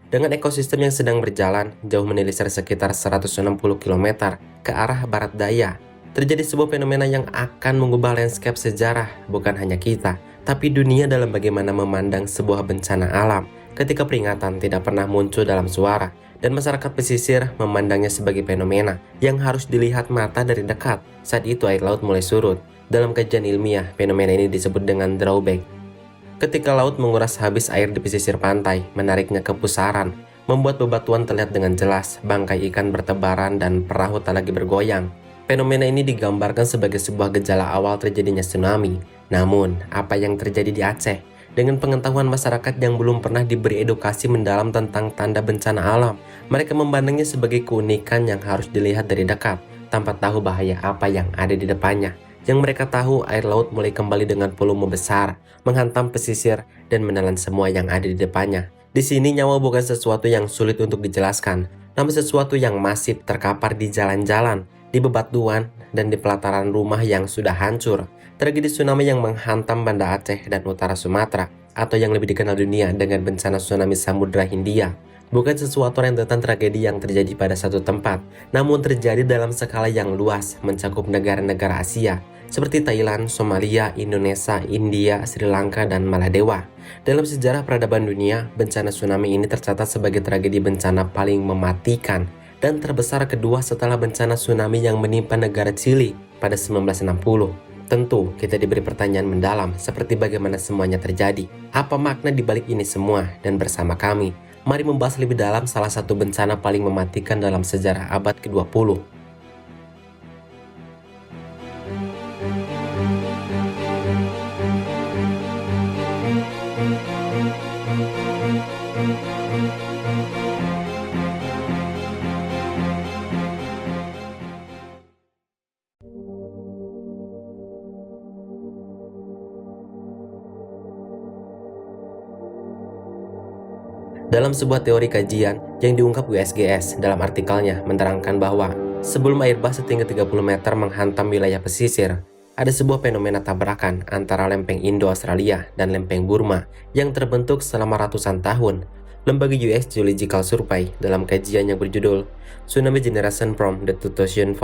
Dengan ekosistem yang sedang berjalan, jauh menelisir sekitar 160 km ke arah barat daya, terjadi sebuah fenomena yang akan mengubah landscape sejarah, bukan hanya kita, tapi dunia dalam bagaimana memandang sebuah bencana alam ketika peringatan tidak pernah muncul dalam suara, dan masyarakat pesisir memandangnya sebagai fenomena yang harus dilihat mata dari dekat. Saat itu air laut mulai surut. Dalam kajian ilmiah, fenomena ini disebut dengan drawback. Ketika laut menguras habis air di pesisir pantai, menariknya ke pusaran, membuat bebatuan terlihat dengan jelas, bangkai ikan bertebaran dan perahu tak lagi bergoyang. Fenomena ini digambarkan sebagai sebuah gejala awal terjadinya tsunami. Namun, apa yang terjadi di Aceh? Dengan pengetahuan masyarakat yang belum pernah diberi edukasi mendalam tentang tanda bencana alam, mereka memandangnya sebagai keunikan yang harus dilihat dari dekat, tanpa tahu bahaya apa yang ada di depannya. Yang mereka tahu, air laut mulai kembali dengan volume besar, menghantam pesisir dan menelan semua yang ada di depannya. Di sini nyawa bukan sesuatu yang sulit untuk dijelaskan, namun sesuatu yang masif terkapar di jalan-jalan, di bebatuan, dan di pelataran rumah yang sudah hancur. Tragedi tsunami yang menghantam Banda Aceh dan utara Sumatera, atau yang lebih dikenal dunia dengan bencana tsunami Samudra Hindia, bukan sesuatu rentetan tragedi yang terjadi pada satu tempat, namun terjadi dalam skala yang luas, mencakup negara-negara Asia, seperti Thailand, Somalia, Indonesia, India, Sri Lanka, dan Maladewa. Dalam sejarah peradaban dunia, bencana tsunami ini tercatat sebagai tragedi bencana paling mematikan dan terbesar kedua setelah bencana tsunami yang menimpa negara Chili pada 1960. Tentu, kita diberi pertanyaan mendalam seperti bagaimana semuanya terjadi. Apa makna di balik ini semua? Dan bersama kami, mari membahas lebih dalam salah satu bencana paling mematikan dalam sejarah abad ke-20. Dalam sebuah teori kajian yang diungkap USGS dalam artikelnya menerangkan bahwa sebelum air bah setinggi 30 meter menghantam wilayah pesisir, ada sebuah fenomena tabrakan antara lempeng Indo-Australia dan lempeng Burma yang terbentuk selama ratusan tahun. Lembaga US Geological Survey dalam kajian yang berjudul Tsunami Generation from the 2004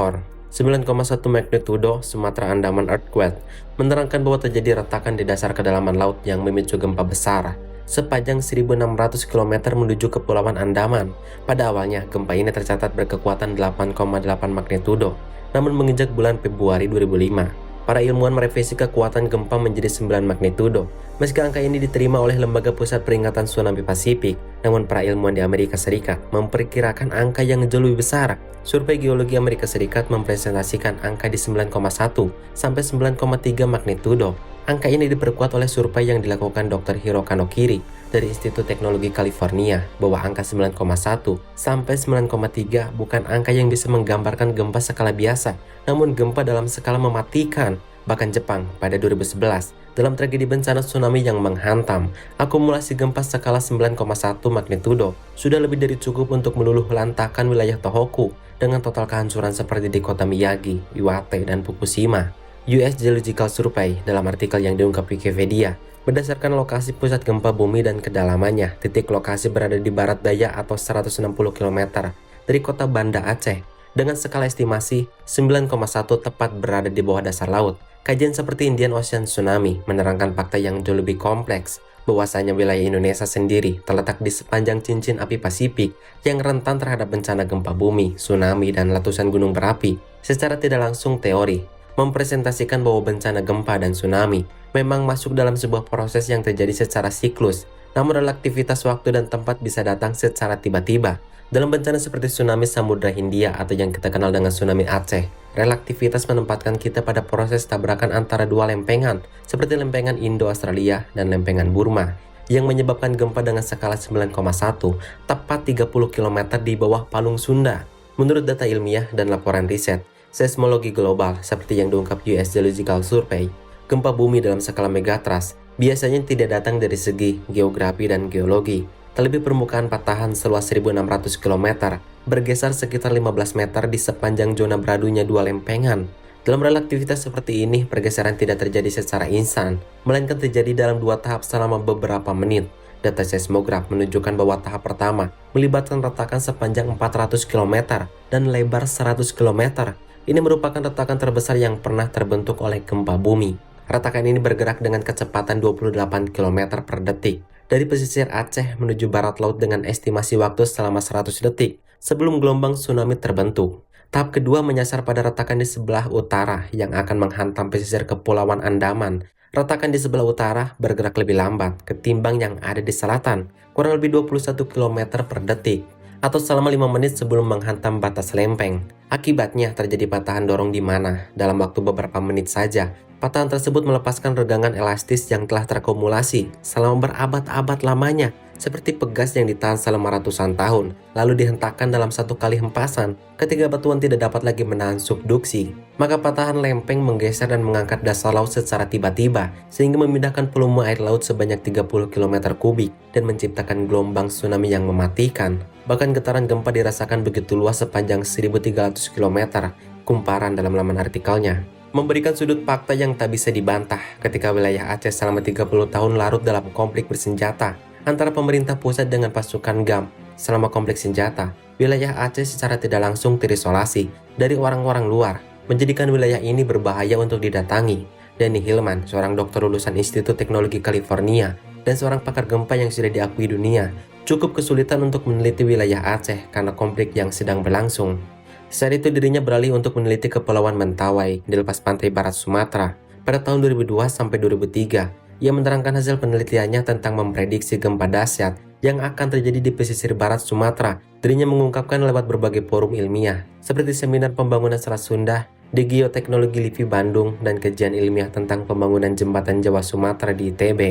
9,1 magnitudo Sumatera Andaman Earthquake menerangkan bahwa terjadi retakan di dasar kedalaman laut yang memicu gempa besar sepanjang 1.600 km menuju Kepulauan Andaman. Pada awalnya, gempa ini tercatat berkekuatan 8,8 magnitudo, namun menginjak bulan Februari 2005, para ilmuwan merevisi kekuatan gempa menjadi 9 magnitudo. Meski angka ini diterima oleh Lembaga Pusat Peringatan Tsunami Pasifik, namun para ilmuwan di Amerika Serikat memperkirakan angka yang jauh lebih besar. Survei Geologi Amerika Serikat mempresentasikan angka di 9,1 sampai 9,3 magnitudo. Angka ini diperkuat oleh survei yang dilakukan Dr. Hiro Kanokiri dari Institut Teknologi California bahwa angka 9,1 sampai 9,3 bukan angka yang bisa menggambarkan gempa skala biasa, namun gempa dalam skala mematikan. Bahkan Jepang pada 2011 dalam tragedi bencana tsunami yang menghantam, akumulasi gempa skala 9,1 magnitudo sudah lebih dari cukup untuk meluluh lantakan wilayah Tohoku dengan total kehancuran seperti di kota Miyagi, Iwate, dan Fukushima. US Geological Survey dalam artikel yang diungkap Wikipedia berdasarkan lokasi pusat gempa bumi dan kedalamannya, titik lokasi berada di barat daya atau 160 km dari kota Banda Aceh dengan skala estimasi 9,1 tepat berada di bawah dasar laut. Kajian seperti Indian Ocean Tsunami menerangkan fakta yang jauh lebih kompleks, bahwasanya wilayah Indonesia sendiri terletak di sepanjang cincin api Pasifik yang rentan terhadap bencana gempa bumi, tsunami, dan letusan gunung berapi. Secara tidak langsung, teori mempresentasikan bahwa bencana gempa dan tsunami memang masuk dalam sebuah proses yang terjadi secara siklus, namun relativitas waktu dan tempat bisa datang secara tiba-tiba. Dalam bencana seperti tsunami Samudra Hindia atau yang kita kenal dengan tsunami Aceh, relativitas menempatkan kita pada proses tabrakan antara dua lempengan, seperti lempengan Indo-Australia dan lempengan Burma, yang menyebabkan gempa dengan skala 9,1 tepat 30 km di bawah Palung Sunda. Menurut data ilmiah dan laporan riset seismologi global seperti yang diungkap US Geological Survey, gempa bumi dalam skala megatrust biasanya tidak datang dari segi geografi dan geologi. Terlebih permukaan patahan seluas 1.600 km bergeser sekitar 15 meter di sepanjang zona beradunya dua lempengan. Dalam relativitas seperti ini, pergeseran tidak terjadi secara instan, melainkan terjadi dalam dua tahap selama beberapa menit. Data seismograf menunjukkan bahwa tahap pertama melibatkan retakan sepanjang 400 km dan lebar 100 km. Ini merupakan retakan terbesar yang pernah terbentuk oleh gempa bumi. Retakan ini bergerak dengan kecepatan 28 km per detik dari pesisir Aceh menuju barat laut dengan estimasi waktu selama 100 detik sebelum gelombang tsunami terbentuk. Tahap kedua menyasar pada retakan di sebelah utara yang akan menghantam pesisir Kepulauan Andaman. Retakan di sebelah utara bergerak lebih lambat ketimbang yang ada di selatan, kurang lebih 21 km per detik, atau selama 5 menit sebelum menghantam batas lempeng. Akibatnya terjadi patahan dorong di mana, dalam waktu beberapa menit saja, patahan tersebut melepaskan regangan elastis yang telah terakumulasi selama berabad-abad lamanya, seperti pegas yang ditahan selama ratusan tahun, lalu dihentakkan dalam satu kali hempasan ketika batuan tidak dapat lagi menahan subduksi. Maka patahan lempeng menggeser dan mengangkat dasar laut secara tiba-tiba, sehingga memindahkan volume air laut sebanyak 30 km kubik dan menciptakan gelombang tsunami yang mematikan. Bahkan getaran gempa dirasakan begitu luas sepanjang 1.300 km, kumparan dalam laman artikelnya memberikan sudut fakta yang tak bisa dibantah ketika wilayah Aceh selama 30 tahun larut dalam konflik bersenjata antara pemerintah pusat dengan pasukan GAM. Selama konflik senjata, wilayah Aceh secara tidak langsung terisolasi dari orang-orang luar, menjadikan wilayah ini berbahaya untuk didatangi. Danny Hillman, seorang dokter lulusan Institut Teknologi California dan seorang pakar gempa yang sudah diakui dunia, cukup kesulitan untuk meneliti wilayah Aceh karena konflik yang sedang berlangsung. Saat itu dirinya beralih untuk meneliti Kepulauan Mentawai di lepas pantai barat Sumatera. Pada tahun 2002 sampai 2003, ia menerangkan hasil penelitiannya tentang memprediksi gempa dahsyat yang akan terjadi di pesisir barat Sumatera. Dirinya mengungkapkan lewat berbagai forum ilmiah, seperti seminar pembangunan Selat Sunda di Geoteknologi LIPI Bandung dan kajian ilmiah tentang pembangunan jembatan Jawa Sumatera di ITB.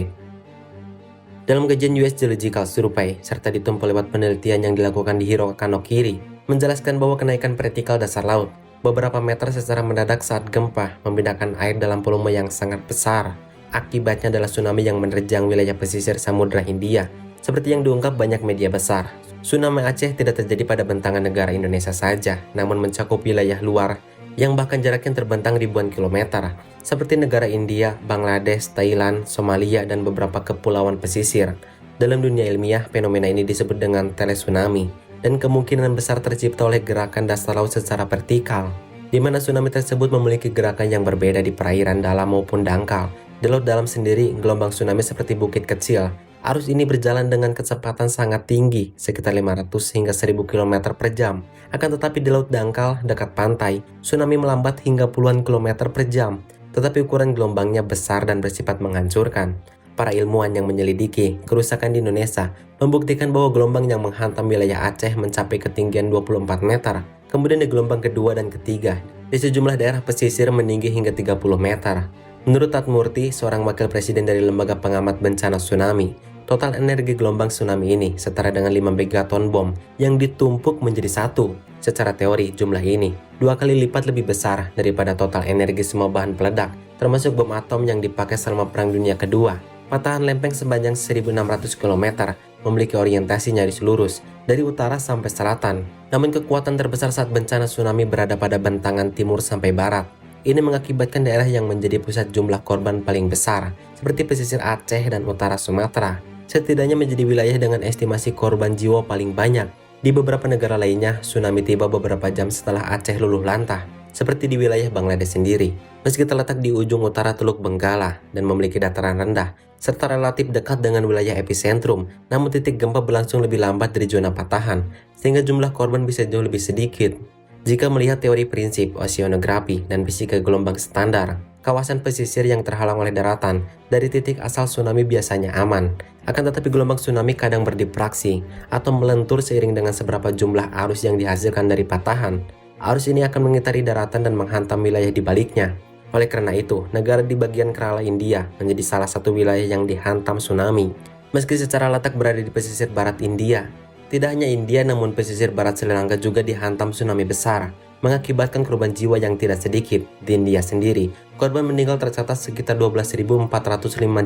Dalam kajian US Geological Survey, serta ditumpul lewat penelitian yang dilakukan di Hirokano Kiri, menjelaskan bahwa kenaikan vertikal dasar laut beberapa meter secara mendadak saat gempa memindahkan air dalam volume yang sangat besar. Akibatnya adalah tsunami yang menerjang wilayah pesisir Samudra Hindia. Seperti yang diungkap banyak media besar, tsunami Aceh tidak terjadi pada bentangan negara Indonesia saja, namun mencakup wilayah luar yang bahkan jaraknya terbentang ribuan kilometer, seperti negara India, Bangladesh, Thailand, Somalia, dan beberapa kepulauan pesisir. Dalam dunia ilmiah, fenomena ini disebut dengan teletsunami, dan kemungkinan besar tercipta oleh gerakan dasar laut secara vertikal, di mana tsunami tersebut memiliki gerakan yang berbeda di perairan dalam maupun dangkal. Di laut dalam sendiri, gelombang tsunami seperti bukit kecil. Arus ini berjalan dengan kecepatan sangat tinggi, sekitar 500 hingga 1000 km per jam. Akan tetapi di laut dangkal, dekat pantai, tsunami melambat hingga puluhan kilometer per jam, tetapi ukuran gelombangnya besar dan bersifat menghancurkan. Para ilmuwan yang menyelidiki kerusakan di Indonesia membuktikan bahwa gelombang yang menghantam wilayah Aceh mencapai ketinggian 24 meter. Kemudian di gelombang kedua dan ketiga, di sejumlah daerah pesisir meninggi hingga 30 meter. Menurut Tat Murti, seorang wakil presiden dari Lembaga Pengamat Bencana Tsunami, total energi gelombang tsunami ini setara dengan 5 megaton bom yang ditumpuk menjadi satu. Secara teori, jumlah ini 2 kali lipat lebih besar daripada total energi semua bahan peledak, termasuk bom atom yang dipakai selama Perang Dunia Kedua. Patahan lempeng sepanjang 1.600 km memiliki orientasi nyaris lurus dari utara sampai selatan. Namun kekuatan terbesar saat bencana tsunami berada pada bentangan timur sampai barat. Ini mengakibatkan daerah yang menjadi pusat jumlah korban paling besar, seperti pesisir Aceh dan utara Sumatera. Setidaknya menjadi wilayah dengan estimasi korban jiwa paling banyak. Di beberapa negara lainnya, tsunami tiba beberapa jam setelah Aceh luluh lantah, seperti di wilayah Bangladesh sendiri. Meski terletak di ujung utara Teluk Benggala dan memiliki dataran rendah, serta relatif dekat dengan wilayah epicentrum, namun titik gempa berlangsung lebih lambat dari zona patahan, sehingga jumlah korban bisa jauh lebih sedikit. Jika melihat teori prinsip oceanografi dan fisika gelombang standar, kawasan pesisir yang terhalang oleh daratan dari titik asal tsunami biasanya aman. Akan tetapi gelombang tsunami kadang berdifraksi atau melentur seiring dengan seberapa jumlah arus yang dihasilkan dari patahan. Arus ini akan mengitari daratan dan menghantam wilayah di baliknya. Oleh karena itu, negara di bagian Kerala India menjadi salah satu wilayah yang dihantam tsunami. Meski secara letak berada di pesisir barat India, tidak hanya India namun pesisir barat Sri Lanka juga dihantam tsunami besar, mengakibatkan korban jiwa yang tidak sedikit. Di India sendiri, korban meninggal tercatat sekitar 12.405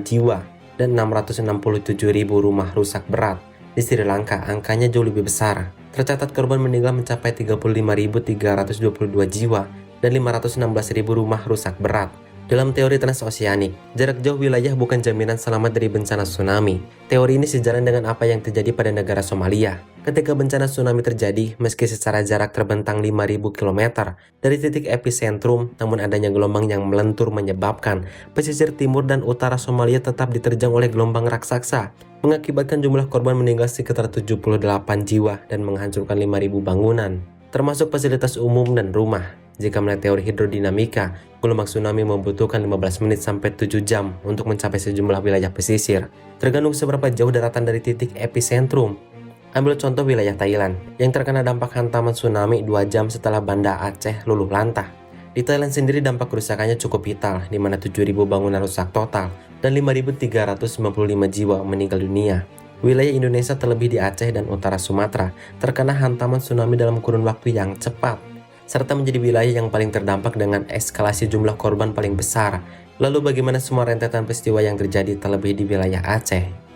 jiwa dan 667.000 rumah rusak berat. Di Sri Lanka, angkanya jauh lebih besar. Tercatat korban meninggal mencapai 35.322 jiwa dan 516.000 rumah rusak berat. Dalam teori transoceanic, jarak jauh wilayah bukan jaminan selamat dari bencana tsunami. Teori ini sejalan dengan apa yang terjadi pada negara Somalia. Ketika bencana tsunami terjadi, meski secara jarak terbentang 5.000 km dari titik epicentrum, namun adanya gelombang yang melentur menyebabkan pesisir timur dan utara Somalia tetap diterjang oleh gelombang raksasa, mengakibatkan jumlah korban meninggal sekitar 78 jiwa dan menghancurkan 5.000 bangunan, termasuk fasilitas umum dan rumah. Jika melihat teori hidrodinamika, gelombang tsunami membutuhkan 15 menit sampai 7 jam untuk mencapai sejumlah wilayah pesisir, tergantung seberapa jauh daratan dari titik epicentrum. Ambil contoh wilayah Thailand, yang terkena dampak hantaman tsunami 2 jam setelah Banda Aceh luluh lantah. Di Thailand sendiri dampak kerusakannya cukup vital, di mana 7.000 bangunan rusak total dan 5.395 jiwa meninggal dunia. Wilayah Indonesia terlebih di Aceh dan utara Sumatera terkena hantaman tsunami dalam kurun waktu yang cepat, serta menjadi wilayah yang paling terdampak dengan eskalasi jumlah korban paling besar. Lalu bagaimana semua rentetan peristiwa yang terjadi terlebih di wilayah Aceh?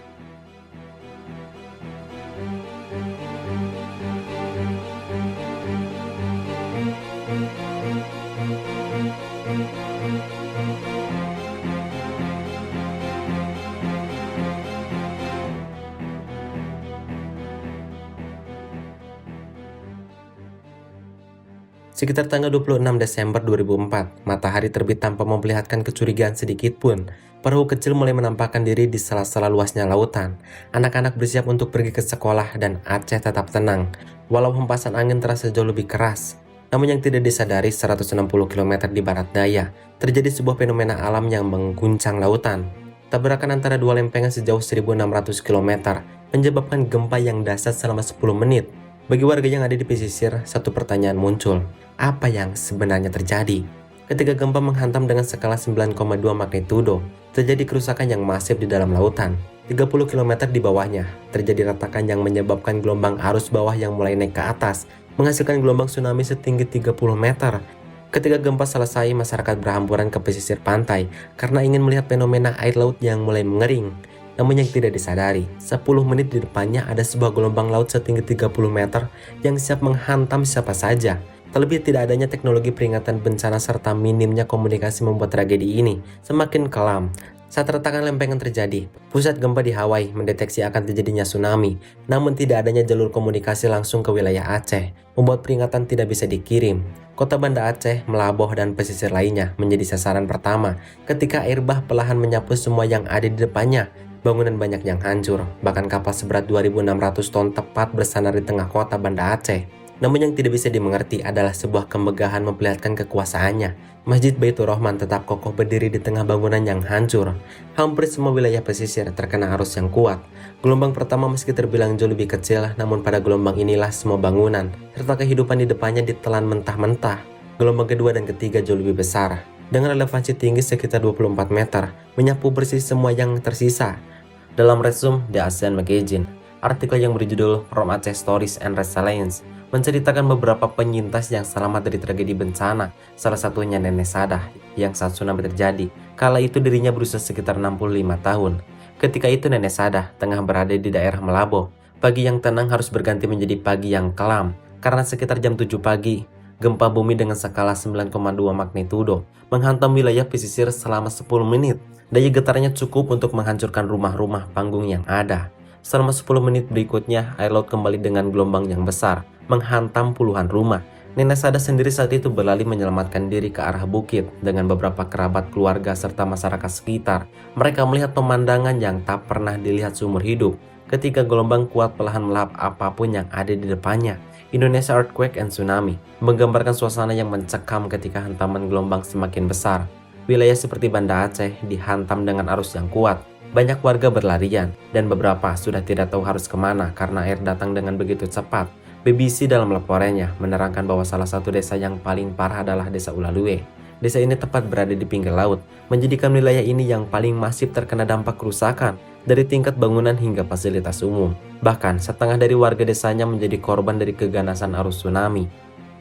Sekitar tanggal 26 Desember 2004, matahari terbit tanpa memperlihatkan kecurigaan sedikit pun. Perahu kecil mulai menampakkan diri di sela-sela luasnya lautan. Anak-anak bersiap untuk pergi ke sekolah dan Aceh tetap tenang, walau hempasan angin terasa jauh lebih keras. Namun yang tidak disadari, 160 km di barat daya, terjadi sebuah fenomena alam yang mengguncang lautan. Tabrakan antara dua lempengan sejauh 1.600 km menyebabkan gempa yang dahsyat selama 10 menit. Bagi warga yang ada di pesisir, satu pertanyaan muncul. Apa yang sebenarnya terjadi? Ketika gempa menghantam dengan skala 9,2 magnitudo, terjadi kerusakan yang masif di dalam lautan. 30 km di bawahnya, terjadi retakan yang menyebabkan gelombang arus bawah yang mulai naik ke atas, menghasilkan gelombang tsunami setinggi 30 meter. Ketika gempa selesai, masyarakat berhamburan ke pesisir pantai karena ingin melihat fenomena air laut yang mulai mengering. Namun yang tidak disadari, 10 menit di depannya ada sebuah gelombang laut setinggi 30 meter yang siap menghantam siapa saja. Terlebih tidak adanya teknologi peringatan bencana serta minimnya komunikasi membuat tragedi ini semakin kelam. Saat retakan lempengan terjadi, pusat gempa di Hawaii mendeteksi akan terjadinya tsunami, namun tidak adanya jalur komunikasi langsung ke wilayah Aceh, membuat peringatan tidak bisa dikirim. Kota Banda Aceh, Melaboh, dan pesisir lainnya menjadi sasaran pertama ketika air bah perlahan menyapu semua yang ada di depannya. Bangunan banyak yang hancur, bahkan kapal seberat 2.600 ton tepat bersandar di tengah kota Banda Aceh. Namun yang tidak bisa dimengerti adalah sebuah kemegahan memperlihatkan kekuasaannya. Masjid Baitur Rahman tetap kokoh berdiri di tengah bangunan yang hancur. Hampir semua wilayah pesisir terkena arus yang kuat. Gelombang pertama meski terbilang jauh lebih kecil, namun pada gelombang inilah semua bangunan serta kehidupan di depannya ditelan mentah-mentah. Gelombang kedua dan ketiga jauh lebih besar, dengan relevansi tinggi sekitar 24 meter, menyapu bersih semua yang tersisa. Dalam resume The ASEAN Magazine, artikel yang berjudul From Aceh Stories and Resilience menceritakan beberapa penyintas yang selamat dari tragedi bencana, salah satunya Nenek Sadah yang saat tsunami terjadi. Kala itu dirinya berusia sekitar 65 tahun. Ketika itu Nenek Sadah tengah berada di daerah Melaboh. Pagi yang tenang harus berganti menjadi pagi yang kelam, karena sekitar jam 7 pagi, gempa bumi dengan skala 9,2 magnitudo menghantam wilayah pesisir selama 10 menit. Daya getarnya cukup untuk menghancurkan rumah-rumah panggung yang ada. Selama 10 menit berikutnya, air laut kembali dengan gelombang yang besar, menghantam puluhan rumah. Nenek Sadah sendiri saat itu berlari menyelamatkan diri ke arah bukit dengan beberapa kerabat keluarga serta masyarakat sekitar. Mereka melihat pemandangan yang tak pernah dilihat seumur hidup. Ketika gelombang kuat perlahan melahap apapun yang ada di depannya. Indonesia Earthquake and Tsunami menggambarkan suasana yang mencekam ketika hantaman gelombang semakin besar. Wilayah seperti Banda Aceh dihantam dengan arus yang kuat. Banyak warga berlarian, dan beberapa sudah tidak tahu harus kemana karena air datang dengan begitu cepat. BBC dalam laporannya menerangkan bahwa salah satu desa yang paling parah adalah Desa Ulalue. Desa ini tepat berada di pinggir laut, menjadikan wilayah ini yang paling masif terkena dampak kerusakan dari tingkat bangunan hingga fasilitas umum. Bahkan setengah dari warga desanya menjadi korban dari keganasan arus tsunami.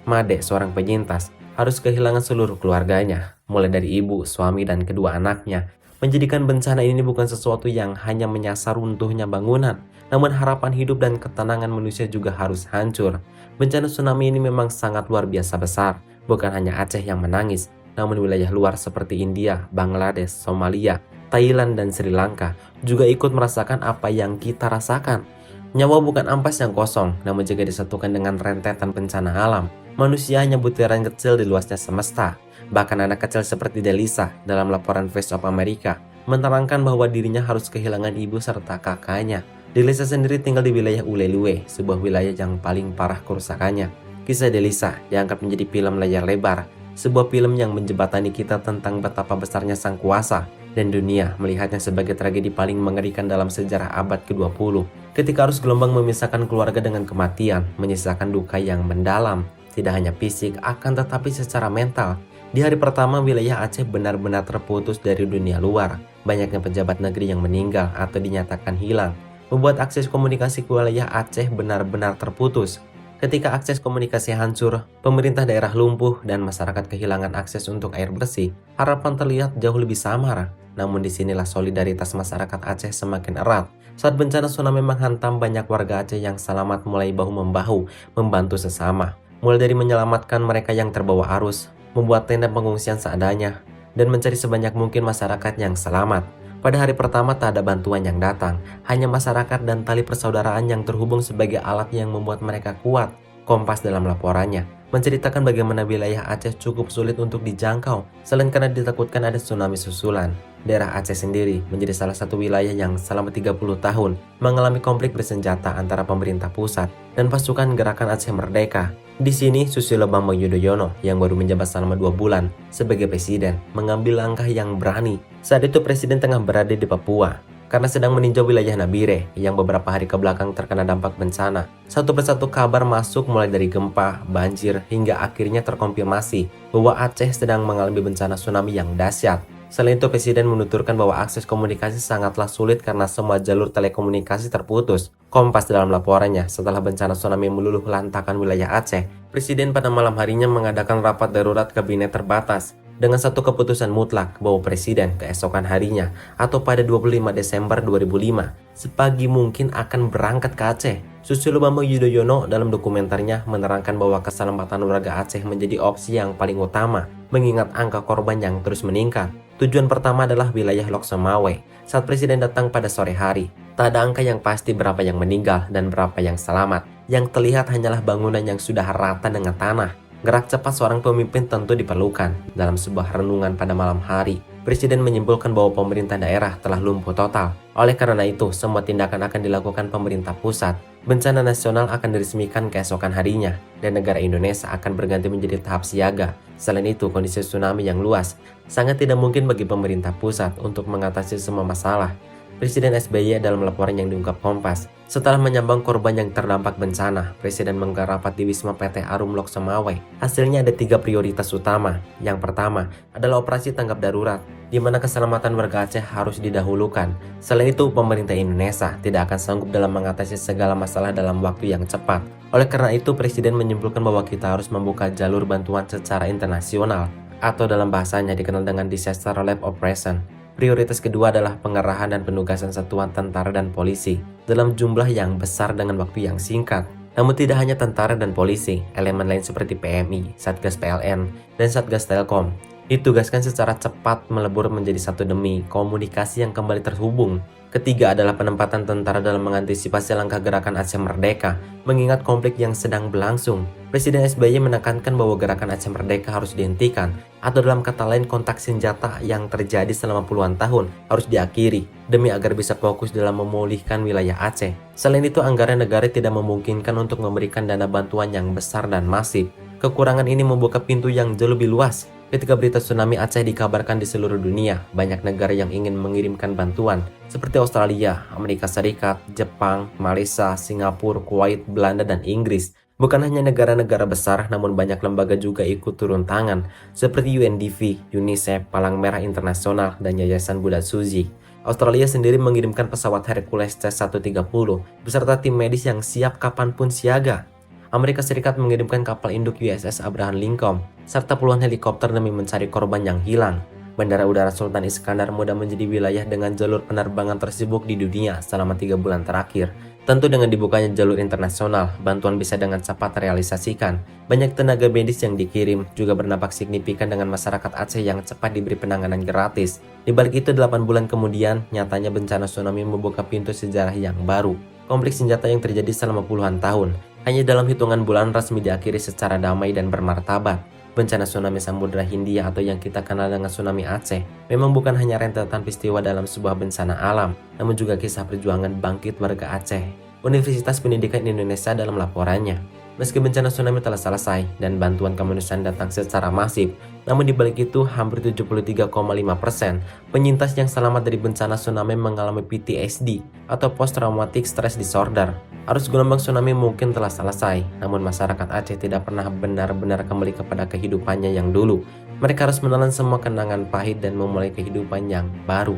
Made, seorang penyintas, harus kehilangan seluruh keluarganya, mulai dari ibu, suami, dan kedua anaknya, menjadikan bencana ini bukan sesuatu yang hanya menyasar runtuhnya bangunan, namun harapan hidup dan ketenangan manusia juga harus hancur. Bencana tsunami ini memang sangat luar biasa besar, bukan hanya Aceh yang menangis, namun wilayah luar seperti India, Bangladesh, Somalia, Thailand, dan Sri Lanka juga ikut merasakan apa yang kita rasakan. Nyawa bukan ampas yang kosong, namun jika disatukan dengan rentetan bencana alam, manusia hanya butiran kecil di luasnya semesta. Bahkan anak kecil seperti Delisa dalam laporan Voice of America menerangkan bahwa dirinya harus kehilangan ibu serta kakaknya. Delisa sendiri tinggal di wilayah Ulelue, sebuah wilayah yang paling parah kerusakannya. Kisah Delisa diangkat menjadi film layar lebar, sebuah film yang menjembatani kita tentang betapa besarnya sang kuasa dan dunia melihatnya sebagai tragedi paling mengerikan dalam sejarah abad ke-20. Ketika arus gelombang memisahkan keluarga dengan kematian, menyisakan duka yang mendalam, tidak hanya fisik akan tetapi secara mental. Di hari pertama, wilayah Aceh benar-benar terputus dari dunia luar. Banyaknya pejabat negeri yang meninggal atau dinyatakan hilang, membuat akses komunikasi ke wilayah Aceh benar-benar terputus. Ketika akses komunikasi hancur, pemerintah daerah lumpuh, dan masyarakat kehilangan akses untuk air bersih, harapan terlihat jauh lebih samar. Namun disinilah solidaritas masyarakat Aceh semakin erat. Saat bencana tsunami menghantam, banyak warga Aceh yang selamat mulai bahu-membahu membantu sesama. Mulai dari menyelamatkan mereka yang terbawa arus, membuat tenda pengungsian seadanya, dan mencari sebanyak mungkin masyarakat yang selamat. Pada hari pertama tak ada bantuan yang datang, hanya masyarakat dan tali persaudaraan yang terhubung sebagai alat yang membuat mereka kuat. Kompas dalam laporannya menceritakan bagaimana wilayah Aceh cukup sulit untuk dijangkau selain karena ditakutkan ada tsunami susulan. Daerah Aceh sendiri menjadi salah satu wilayah yang selama 30 tahun mengalami konflik bersenjata antara pemerintah pusat dan pasukan Gerakan Aceh Merdeka. Di sini Susilo Bambang Yudhoyono yang baru menjabat selama 2 bulan sebagai presiden mengambil langkah yang berani. Saat itu presiden tengah berada di Papua karena sedang meninjau wilayah Nabire yang beberapa hari kebelakang terkena dampak bencana. Satu persatu kabar masuk mulai dari gempa, banjir, hingga akhirnya terkonfirmasi bahwa Aceh sedang mengalami bencana tsunami yang dahsyat. Selain itu, presiden menuturkan bahwa akses komunikasi sangatlah sulit karena semua jalur telekomunikasi terputus. Kompas dalam laporannya, setelah bencana tsunami meluluh lantakan wilayah Aceh, presiden pada malam harinya mengadakan rapat darurat kabinet terbatas dengan satu keputusan mutlak bahwa presiden keesokan harinya atau pada 25 Desember 2005 sepagi mungkin akan berangkat ke Aceh. Susilo Bambang Yudhoyono dalam dokumenternya menerangkan bahwa keselamatan warga Aceh menjadi opsi yang paling utama mengingat angka korban yang terus meningkat. Tujuan pertama adalah wilayah Lok Sumawe. Saat presiden datang pada sore hari, tak ada angka yang pasti berapa yang meninggal dan berapa yang selamat. Yang terlihat hanyalah bangunan yang sudah rata dengan tanah. Gerak cepat seorang pemimpin tentu diperlukan. Dalam sebuah renungan pada malam hari, presiden menyimpulkan bahwa pemerintah daerah telah lumpuh total. Oleh karena itu, semua tindakan akan dilakukan pemerintah pusat. Bencana nasional akan diresmikan keesokan harinya, dan negara Indonesia akan berganti menjadi tahap siaga. Selain itu, kondisi tsunami yang luas sangat tidak mungkin bagi pemerintah pusat untuk mengatasi semua masalah. Presiden SBY dalam laporan yang diungkap Kompas, setelah menyambang korban yang terdampak bencana, presiden menggelar rapat di Wisma PT Arum Lok Sumawe. Hasilnya ada 3 prioritas utama. Yang pertama adalah operasi tanggap darurat, di mana keselamatan warga Aceh harus didahulukan. Selain itu, pemerintah Indonesia tidak akan sanggup dalam mengatasi segala masalah dalam waktu yang cepat. Oleh karena itu, presiden menyimpulkan bahwa kita harus membuka jalur bantuan secara internasional, atau dalam bahasanya dikenal dengan Disaster Relief Operation. Prioritas kedua adalah pengerahan dan penugasan satuan tentara dan polisi dalam jumlah yang besar dengan waktu yang singkat. Namun tidak hanya tentara dan polisi, elemen lain seperti PMI, Satgas PLN, dan Satgas Telkom ditugaskan secara cepat melebur menjadi satu demi komunikasi yang kembali terhubung. Ketiga adalah penempatan tentara dalam mengantisipasi langkah Gerakan Aceh Merdeka mengingat konflik yang sedang berlangsung. Presiden SBY menekankan bahwa Gerakan Aceh Merdeka harus dihentikan, atau dalam kata lain kontak senjata yang terjadi selama puluhan tahun harus diakhiri demi agar bisa fokus dalam memulihkan wilayah Aceh. Selain itu, anggaran negara tidak memungkinkan untuk memberikan dana bantuan yang besar dan masif. Kekurangan ini membuka pintu yang jauh lebih luas. Ketika berita tsunami Aceh dikabarkan di seluruh dunia, banyak negara yang ingin mengirimkan bantuan seperti Australia, Amerika Serikat, Jepang, Malaysia, Singapura, Kuwait, Belanda, dan Inggris. Bukan hanya negara-negara besar, namun banyak lembaga juga ikut turun tangan seperti UNDP, UNICEF, Palang Merah Internasional, dan Yayasan Buddha Suji. Australia sendiri mengirimkan pesawat Hercules C-130 beserta tim medis yang siap kapanpun siaga. Amerika Serikat mengirimkan kapal induk USS Abraham Lincoln serta puluhan helikopter demi mencari korban yang hilang. Bandara Udara Sultan Iskandar mudah menjadi wilayah dengan jalur penerbangan tersibuk di dunia selama 3 bulan terakhir. Tentu dengan dibukanya jalur internasional, bantuan bisa dengan cepat terrealisasikan. Banyak tenaga medis yang dikirim juga berdampak signifikan dengan masyarakat Aceh yang cepat diberi penanganan gratis. Di balik itu 8 bulan kemudian, nyatanya bencana tsunami membuka pintu sejarah yang baru. Konflik senjata yang terjadi selama puluhan tahun, hanya dalam hitungan bulan resmi diakhiri secara damai dan bermartabat. Bencana tsunami Samudra Hindia atau yang kita kenal dengan tsunami Aceh memang bukan hanya rentetan peristiwa dalam sebuah bencana alam, namun juga kisah perjuangan bangkit warga Aceh. Universitas Pendidikan Indonesia dalam laporannya, meski bencana tsunami telah selesai dan bantuan kemanusiaan datang secara masif, namun di balik itu hampir 73,5% penyintas yang selamat dari bencana tsunami mengalami PTSD atau Post Traumatic Stress Disorder. Arus gelombang tsunami mungkin telah selesai, namun masyarakat Aceh tidak pernah benar-benar kembali kepada kehidupannya yang dulu. Mereka harus menelan semua kenangan pahit dan memulai kehidupan yang baru.